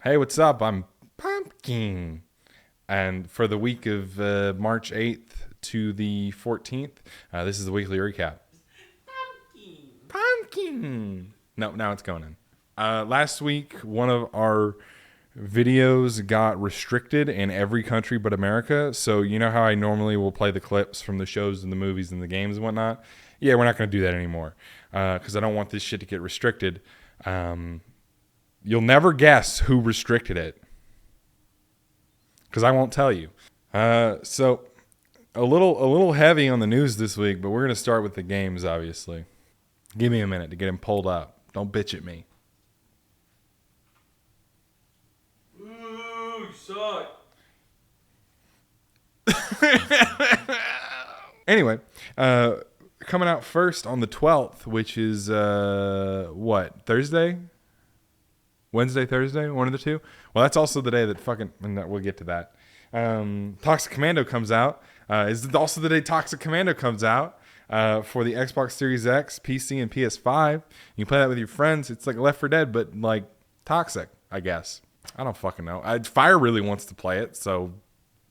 Hey, what's up? I'm Pumpkin. And for the week of March 8th to the 14th, this is the weekly recap. Pumpkin. No, now it's going in. Last week, one of our videos got restricted in every country but America. So, you know how I normally will play the clips from the shows and the movies and the games and whatnot? Yeah, we're not going to do that anymore because I don't want this shit to get restricted. You'll never guess who restricted it because I won't tell you. So a little heavy on the news this week, but we're gonna start with the games. Obviously, give me a minute to get him pulled up. Don't bitch at me. Ooh, you suck. Anyway, coming out first on the 12th, which is what, Thursday? Wednesday, Thursday, one of the two. Well, that's also the day that we'll get to that. Toxic Commando comes out. Is also the day Toxic Commando comes out for the Xbox Series X, PC, and PS5. You can play that with your friends. It's like Left 4 Dead, but like Toxic, I guess. I don't fucking know. Fire really wants to play it, so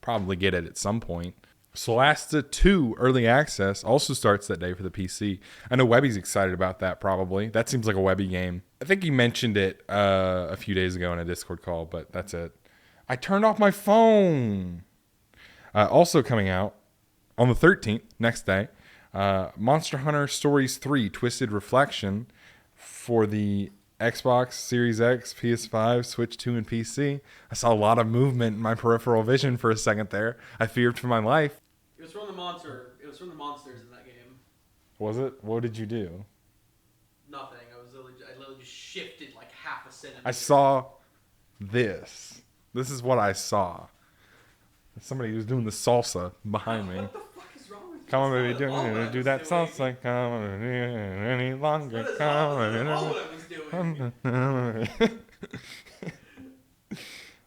probably get it at some point. Solasta 2 Early Access also starts that day for the PC. I know Webby's excited about that probably. That seems like a Webby game. I think he mentioned it a few days ago in a Discord call, but that's it. I turned off my phone. Also coming out on the 13th, next day, Monster Hunter Stories 3 Twisted Reflection for the Xbox Series X, PS5, Switch 2, and PC. I saw a lot of movement in my peripheral vision for a second there. I feared for my life. It was from the monster. It was from the monsters in that game. Was it? What did you do? Nothing. I literally just shifted like half a centimeter. I saw this. This is what I saw. Somebody was doing the salsa behind me. What the fuck is wrong with you? Come on, baby, do that doing. salsa. Come on, any longer. That is Come all on. what I was doing.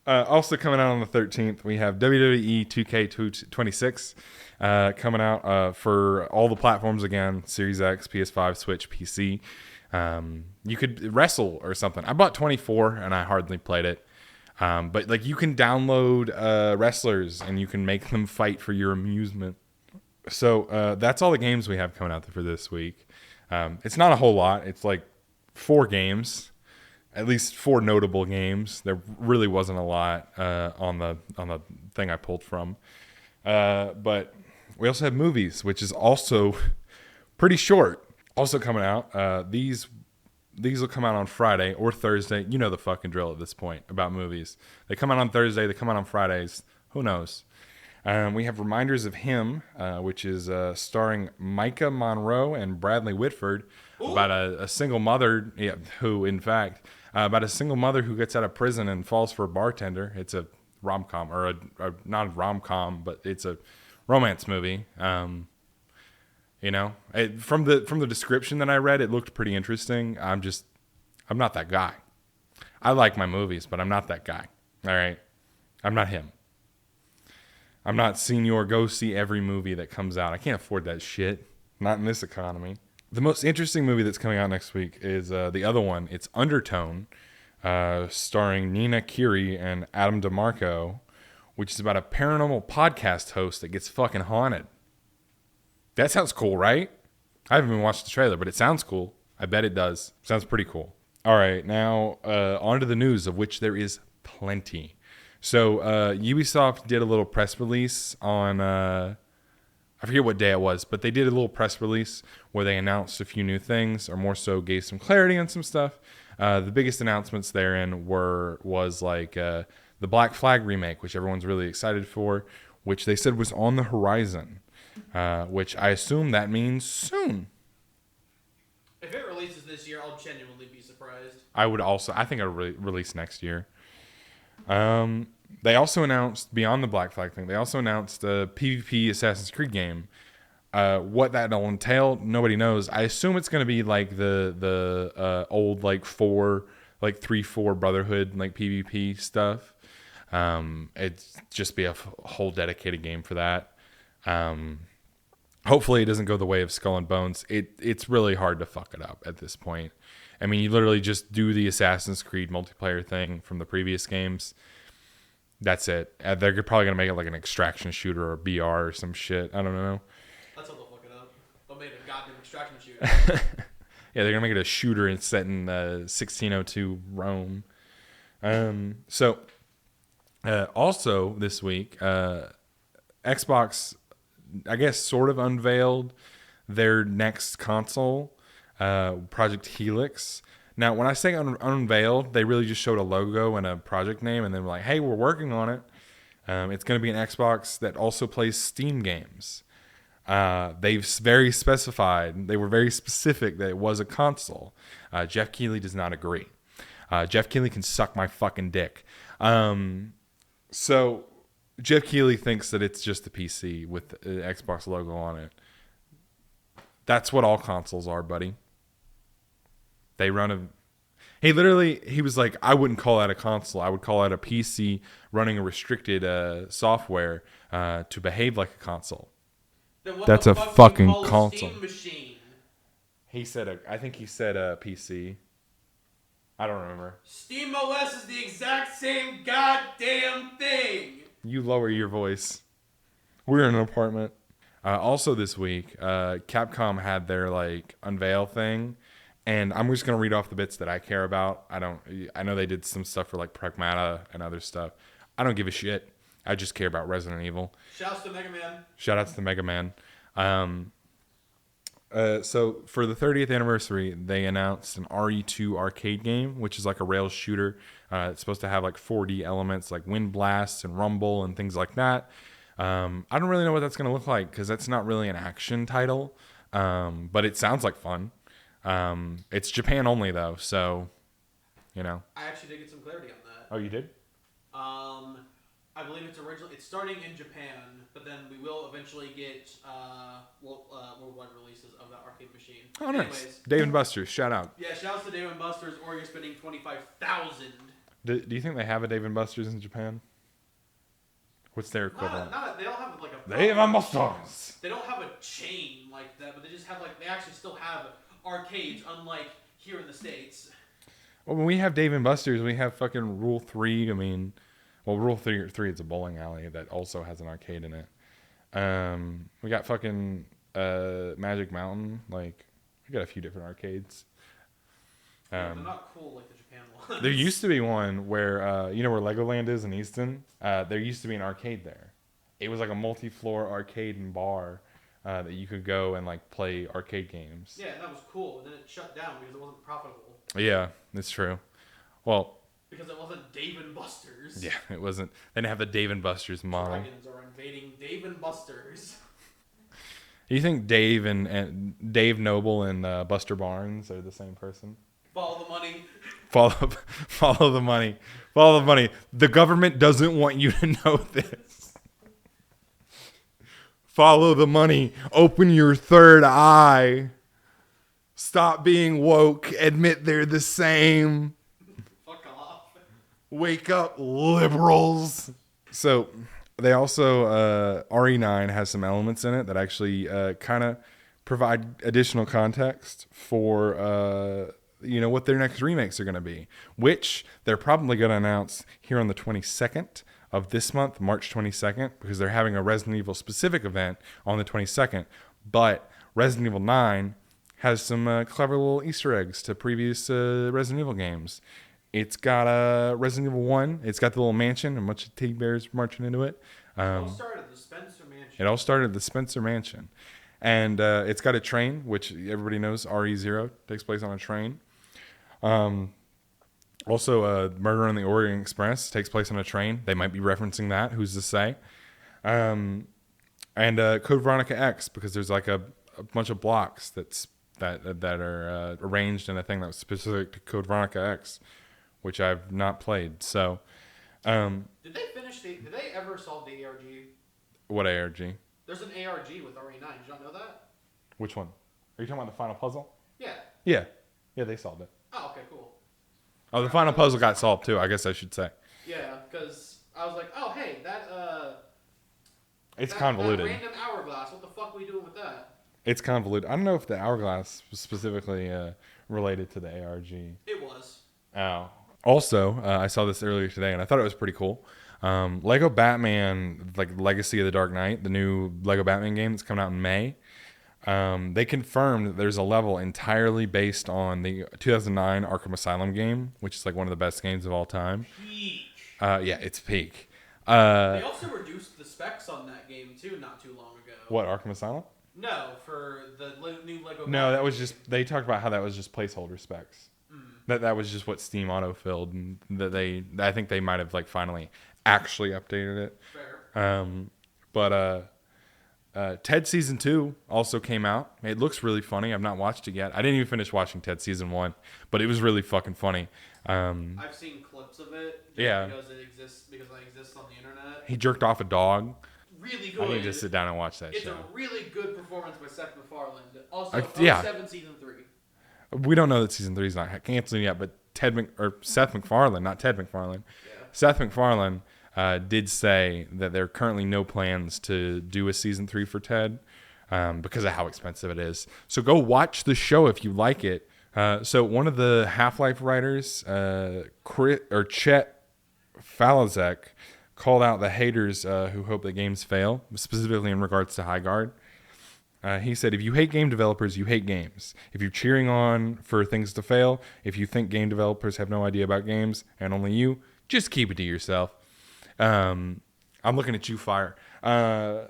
Also coming out on the 13th, we have WWE 2K26 coming out for all the platforms again, Series X, PS5, Switch, PC. You could wrestle or something. I bought 24 and I hardly played it. But like you can download wrestlers and you can make them fight for your amusement. So that's all the games we have coming out for this week. It's not a whole lot. It's like 4 games. At least 4 notable games. There really wasn't a lot on the thing I pulled from. But we also have movies, which is also pretty short. Also coming out. These will come out on Friday or Thursday. You know the fucking drill at this point about movies. They come out on Thursday. They come out on Fridays. Who knows? We have Reminders of Him, which is starring Micah Monroe and Bradley Whitford. Ooh. About a single mother, who in fact... about a single mother who gets out of prison and falls for a bartender. It's a rom-com, or not a rom-com, but it's a romance movie. From the description that I read, it looked pretty interesting. I'm not that guy. I like my movies, but I'm not that guy. All right? I'm not him. I'm not senior go see every movie that comes out. I can't afford that shit. Not in this economy. The most interesting movie that's coming out next week is the other one. It's Undertone, starring Nina Kiri and Adam DeMarco, which is about a paranormal podcast host that gets fucking haunted. That sounds cool, right? I haven't even watched the trailer, but it sounds cool. I bet it does. Sounds pretty cool. All right, now on to the news, of which there is plenty. So Ubisoft did a little press release on... I forget what day it was, but they did a little press release where they announced a few new things, or more so gave some clarity on some stuff. The biggest announcements therein was the Black Flag remake, which everyone's really excited for, which they said was on the horizon, which I assume that means soon. If it releases this year, I'll genuinely be surprised. I think it'll release next year. They also announced, beyond the Black Flag thing, they also announced a PvP Assassin's Creed game. What that'll entail, nobody knows. I assume it's going to be like the old 3-4 Brotherhood PvP stuff. It's just be a whole dedicated game for that. Hopefully it doesn't go the way of Skull and Bones. It's really hard to fuck it up at this point. I mean, you literally just do the Assassin's Creed multiplayer thing from the previous games. That's it. They're probably gonna make it like an extraction shooter or BR or some shit. I don't know. That's how they'll fuck it up. They'll make a goddamn extraction shooter. Yeah, they're gonna make it a shooter and set in 1602 Rome. So also this week, Xbox, I guess, sort of unveiled their next console, Project Helix. Now, when I say unveiled, they really just showed a logo and a project name, and then were like, "Hey, we're working on it." It's going to be an Xbox that also plays Steam games. They've very specified, they were very specific that it was a console. Jeff Keighley does not agree. Jeff Keighley can suck my fucking dick. So Jeff Keighley thinks that it's just a PC with the Xbox logo on it. That's what all consoles are, buddy. They run a... He was like, I wouldn't call that a console. I would call that a PC running a restricted software to behave like a console. Then what That's the a fuck fucking do you call console. A Steam machine? I think he said a PC. I don't remember. Steam OS is the exact same goddamn thing. You lower your voice. We're in an apartment. Also this week, Capcom had their like unveil thing, and I'm just gonna read off the bits that I care about. I know they did some stuff for like Pragmata and other stuff. I don't give a shit. I just care about Resident Evil. Shouts to Mega Man. Shout outs to Mega Man. So for the 30th anniversary, they announced an RE2 arcade game, which is like a rail shooter. It's supposed to have like 4D elements like wind blasts and rumble and things like that. I don't really know what that's going to look like because that's not really an action title, but it sounds like fun. It's Japan only though, so you know. I actually did get some clarity on that. Oh, you did? I believe it's starting in Japan, but then we will eventually get worldwide releases of that arcade machine. Oh, nice. Anyways, Dave and Buster's, shout out. yeah, shouts to Dave and Buster's, or you're spending 25,000. Do you think they have a Dave and Buster's in Japan? What's their equivalent? They don't have like a Dave and Buster's. They don't have a chain like that, but they just have they actually still have arcades, unlike here in the States. Well, when we have Dave and Buster's, we have fucking Rule 3. I mean, well, Rule 3 is a bowling alley that also has an arcade in it. We got fucking Magic Mountain. Like, we got a few different arcades. They're not cool like the Japan ones. There used to be one where, you know where Legoland is in Easton? There used to be an arcade there. It was like a multi-floor arcade and bar that you could go and like play arcade games. Yeah, that was cool. And then it shut down because it wasn't profitable. Yeah, that's true. Well, because it wasn't Dave and Buster's. yeah, it wasn't. They didn't have the Dave and Buster's model. Dragons are invading Dave and Buster's. You think Dave and Dave Noble and Buster Barnes are the same person? Follow the money. Follow the money. Follow the money. The government doesn't want you to know this. Follow the money. Open your third eye. Stop being woke. Admit they're the same. Fuck off. Wake up, liberals. So they also, RE9 has some elements in it that actually kind of provide additional context for, what their next remakes are going to be, which they're probably going to announce here on the 22nd of this month, March 22nd, because they're having a Resident Evil specific event on the 22nd. But Resident Evil 9 has some clever little Easter eggs to previous Resident Evil games. It's got Resident Evil 1. It's got the little mansion and a bunch of teddy bears marching into it. It all started at the Spencer Mansion. It all started at the Spencer Mansion. And it's got a train, which everybody knows RE0 takes place on a train. Also, Murder on the Orient Express takes place on a train. They might be referencing that. Who's to say? And Code Veronica X, because there's like a bunch of blocks that are arranged in a thing that was specific to Code Veronica X, which I've not played. So, did they ever solve the ARG? What ARG? There's an ARG with RE9. Did you not know that? Which one? Are you talking about the final puzzle? Yeah. Yeah, they solved it. Oh, okay, cool. Oh, the final puzzle got solved too, I guess I should say. Yeah, because I was like, oh, hey, It's convoluted. That random hourglass, what the fuck are we doing with that? It's convoluted. I don't know if the hourglass was specifically related to the ARG. It was. Oh. Also, I saw this earlier today, and I thought it was pretty cool. Lego Batman, like Legacy of the Dark Knight, the new Lego Batman game that's coming out in May. They confirmed that there's a level entirely based on the 2009 Arkham Asylum game, which is like one of the best games of all time. Peak. Yeah, it's peak. They also reduced the specs on that game too, not too long ago. What, Arkham Asylum? No, for the new Lego. No, that was game. just, they talked about how that was just placeholder specs. That was just what Steam auto-filled, and that I think they might have like finally actually updated it. Fair. But Ted Season 2 also came out. It looks really funny. I've not watched it yet. I didn't even finish watching Ted Season 1, but it was really fucking funny. I've seen clips of it. Yeah. Because it exists, because I exist on the internet. He jerked off a dog. Really good. I need to sit down and watch that it's show. a really good performance by Seth MacFarlane. Also, yeah. 07 Season 3. We don't know that Season 3 is not canceled yet, but Seth MacFarlane, not Ted MacFarlane. Yeah. Seth MacFarlane did say that there are currently no plans to do a Season 3 for Ted because of how expensive it is. So go watch the show if you like it. So one of the Half-Life writers, Chet Falazek, called out the haters who hope that games fail, specifically in regards to High Guard. He said, if you hate game developers, you hate games. If you're cheering on for things to fail, if you think game developers have no idea about games, and only you, just keep it to yourself. I'm looking at you, Fire. Yeah,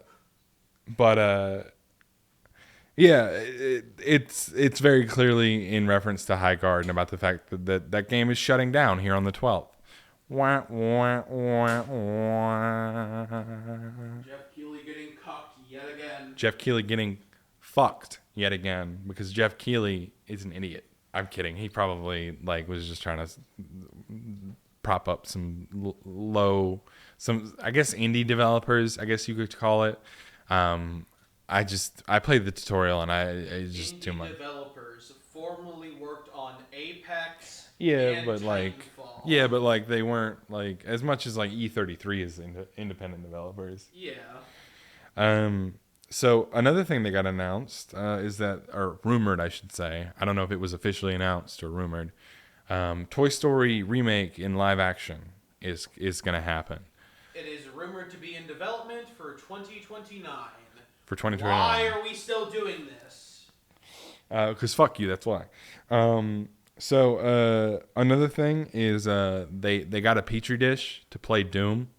it's very clearly in reference to High Guard and about the fact that game is shutting down here on the 12th. Wah, wah, wah, wah. Jeff Keighley getting cocked yet again. Jeff Keighley getting fucked yet again because Jeff Keighley is an idiot. I'm kidding. He probably was just trying to prop up some I guess indie developers, I guess you could call it. I played the tutorial and I just too much. Developers formerly worked on Apex. Yeah, and but they weren't as much as E33 is independent developers. Yeah. So another thing that got announced is that, or rumored, I should say. I don't know if it was officially announced or rumored. Toy Story remake in live action is going to happen. It is rumored to be in development for 2029. For 2029. Why are we still doing this? Because fuck you, that's why. So another thing is they got a petri dish to play Doom,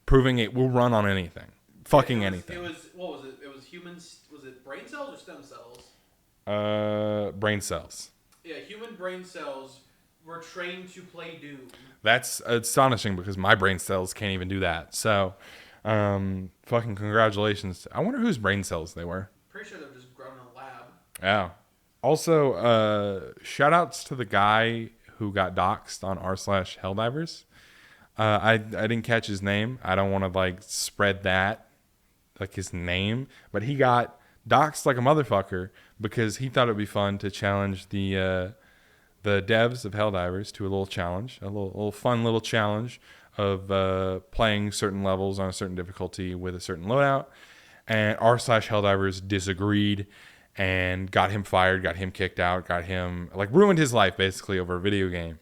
proving it will run on anything. Anything. It was, what was it? It was humans. Was it brain cells or stem cells? Brain cells. Yeah, human brain cells were trained to play Doom. That's astonishing because my brain cells can't even do that. So, fucking congratulations. I wonder whose brain cells they were. Pretty sure they're just grown in a lab. Yeah. Also, shout outs to the guy who got doxxed on r/Helldivers. I didn't catch his name. I don't want to spread that, his name, but he got doxxed like a motherfucker because he thought it'd be fun to challenge the devs of Helldivers to a little challenge, a little fun little challenge of playing certain levels on a certain difficulty with a certain loadout. And r/Helldivers disagreed and got him fired, got him kicked out, got him ruined his life basically over a video game.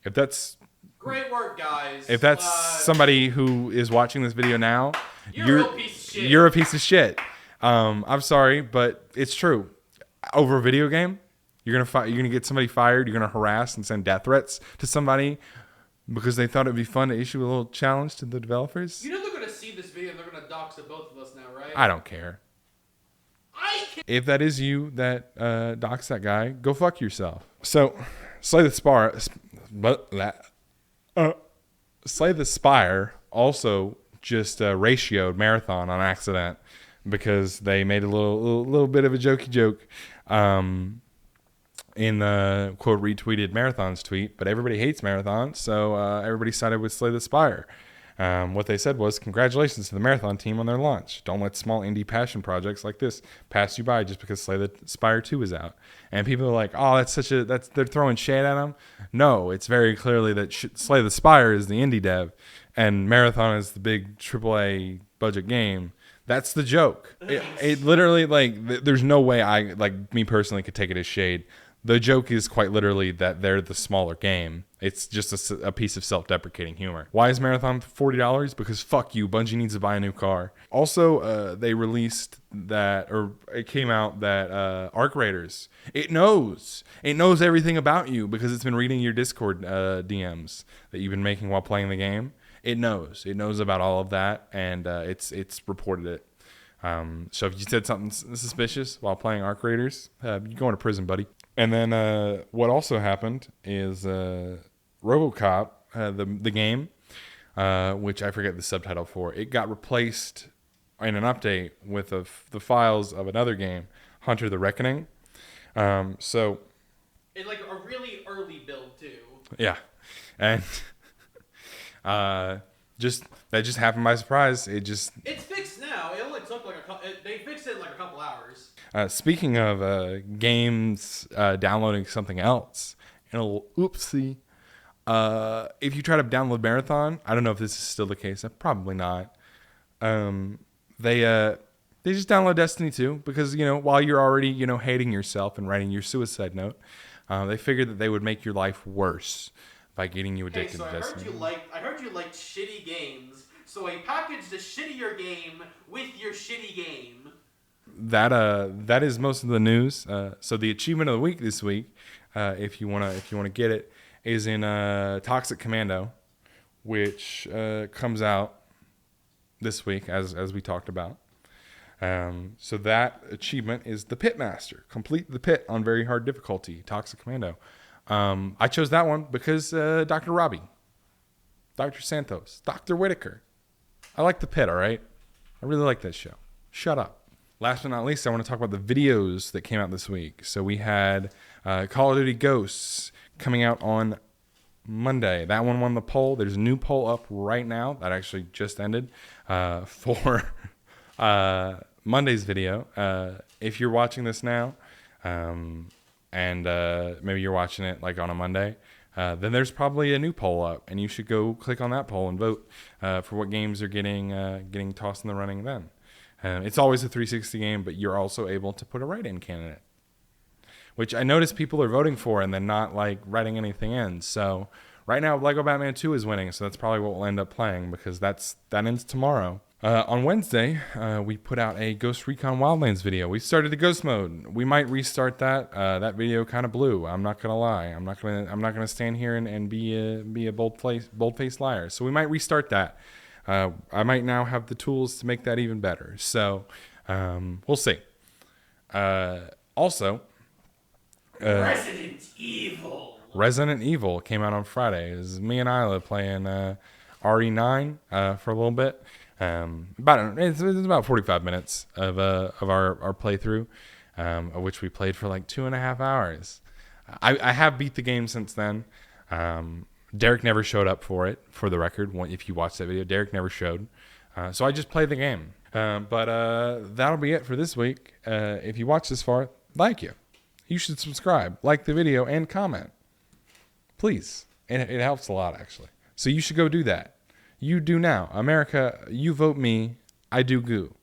If that's great work, guys. If that's somebody who is watching this video now, you're a piece of shit. You're a piece of shit. I'm sorry, but it's true. Over a video game, you're gonna get somebody fired. You're gonna harass and send death threats to somebody because they thought it'd be fun to issue a little challenge to the developers. You know they're gonna see this video and they're gonna dox both of us now, right? I don't care. If that is you that dox that guy, go fuck yourself. So, Slay the Spire also just ratioed Marathon on accident because they made a little bit of a jokey joke in the quote retweeted Marathon's tweet, but everybody hates Marathon, so everybody sided with Slay the Spire. What they said was, congratulations to the Marathon team on their launch. Don't let small indie passion projects like this pass you by just because Slay the Spire 2 is out. And people are like, oh, they're throwing shade at them. No, it's very clearly that Slay the Spire is the indie dev and Marathon is the big AAA budget game. That's the joke. It literally, there's no way me personally could take it as shade. The joke is quite literally that they're the smaller game. It's just a piece of self-deprecating humor. Why is Marathon $40? Because fuck you, Bungie needs to buy a new car. Also, they released that, or it came out that Arc Raiders, it knows everything about you because it's been reading your Discord DMs that you've been making while playing the game. It knows about all of that, and it's reported it. So if you said something suspicious while playing Arc Raiders, you're going to prison, buddy. And then what also happened is RoboCop, the game, which I forget the subtitle for, it got replaced in an update with the files of another game, Hunter the Reckoning. So in like a really early build too. Yeah, and that just happened by surprise. It's fixed now. It only took like they fixed it in like a couple hours. Speaking of games downloading something else, oopsie. If you try to download Marathon, I don't know if this is still the case. Probably not. They just download Destiny 2 because while you're already hating yourself and writing your suicide note, they figured that they would make your life worse by getting you addicted to Destiny. I heard you liked shitty games, so I packaged a shittier game with your shitty game. That is most of the news. So the achievement of the week this week, if you wanna get it, is in Toxic Commando, which comes out this week as we talked about. So that achievement is the Pitmaster. Complete the pit on very hard difficulty, Toxic Commando. I chose that one because Dr. Robbie, Dr. Santos, Dr. Whitaker. I like the pit, all right? I really like that show. Shut up. Last but not least, I want to talk about the videos that came out this week. So we had Call of Duty Ghosts coming out on Monday. That one won the poll. There's a new poll up right now that actually just ended for Monday's video. If you're watching this now, and maybe you're watching it like on a Monday, then there's probably a new poll up, and you should go click on that poll and vote for what games are getting tossed in the running then. It's always a 360 game, but you're also able to put a write-in candidate, which I notice people are voting for and then not like writing anything in. So right now, Lego Batman 2 is winning, so that's probably what we'll end up playing because that ends tomorrow. On Wednesday, we put out a Ghost Recon Wildlands video. We started the ghost mode. We might restart that. That video kind of blew. I'm not gonna lie. I'm not gonna stand here and be a bold-faced liar. So we might restart that. I might now have the tools to make that even better. So we'll see. Also, Resident Evil came out on Friday. It was me and Isla playing RE9 for a little bit. It's about 45 minutes of our playthrough, of which we played for like 2.5 hours. I have beat the game since then. Derek never showed up for it, for the record. If you watch that video, Derek never showed. So I just played the game. But that'll be it for this week. If you watch this far, you should subscribe, like the video, and comment. Please. And it helps a lot, actually. So you should go do that. You do now. America, you vote me, I do goo.